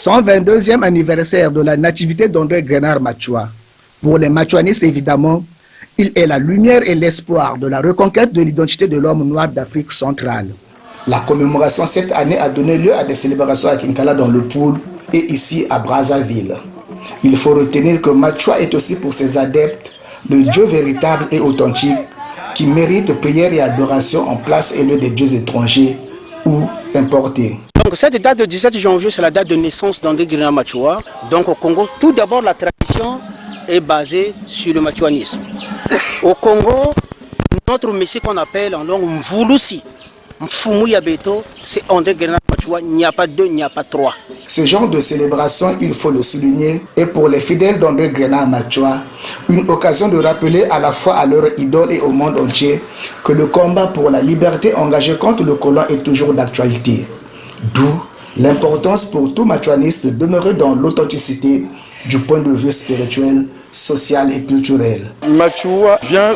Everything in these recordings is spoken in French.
122e anniversaire de la nativité d'André Grenard Machua. Pour les machuanistes, évidemment, il est la lumière et l'espoir de la reconquête de l'identité de l'homme noir d'Afrique centrale. La commémoration cette année a donné lieu à des célébrations à Kinkala dans le Poul et ici à Brazzaville. Il faut retenir que Machua est aussi pour ses adeptes le Dieu véritable et authentique qui mérite prière et adoration en place et lieu des dieux étrangers ou importés. Donc cette date de 17 janvier, c'est la date de naissance d'André Grenard Machua. Donc au Congo, tout d'abord la tradition est basée sur le machuanisme. Au Congo, notre messie qu'on appelle en langue Mvulusi, Mfumu Yabeto, c'est André Grenard Machua, il n'y a pas deux, il n'y a pas trois. Ce genre de célébration, il faut le souligner, est pour les fidèles d'André Grenard Machua une occasion de rappeler à la fois à leur idole et au monde entier que le combat pour la liberté engagé contre le colon est toujours d'actualité. D'où l'importance pour tout machuaniste de demeurer dans l'authenticité du point de vue spirituel, social et culturel. Machua vient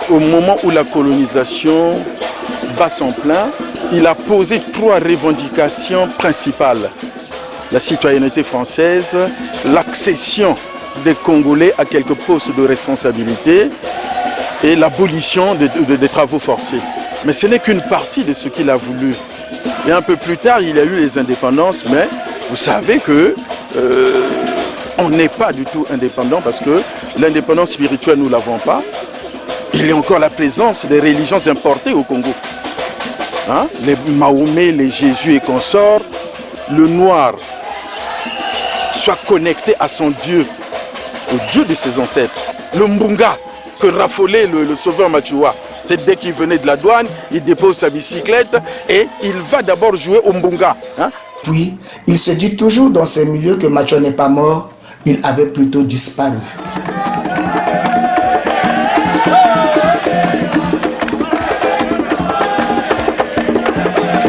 au moment où la colonisation bat son plein. Il a posé 3 revendications principales. La citoyenneté française, l'accession des Congolais à quelques postes de responsabilité et l'abolition des travaux forcés. Mais ce n'est qu'une partie de ce qu'il a voulu. Et un peu plus tard, il y a eu les indépendances, mais vous savez que on n'est pas du tout indépendant parce que l'indépendance spirituelle, nous ne l'avons pas. Il y a encore la présence des religions importées au Congo. Hein? Les Mahomet, les Jésus et consorts, le noir soit connecté à son Dieu, au Dieu de ses ancêtres. Le Mbunga que raffolait le sauveur Machua. C'est dès qu'il venait de la douane, il dépose sa bicyclette et il va d'abord jouer au Mbunga. Hein? Puis, il se dit toujours dans ces milieux que Machua n'est pas mort, il avait plutôt disparu.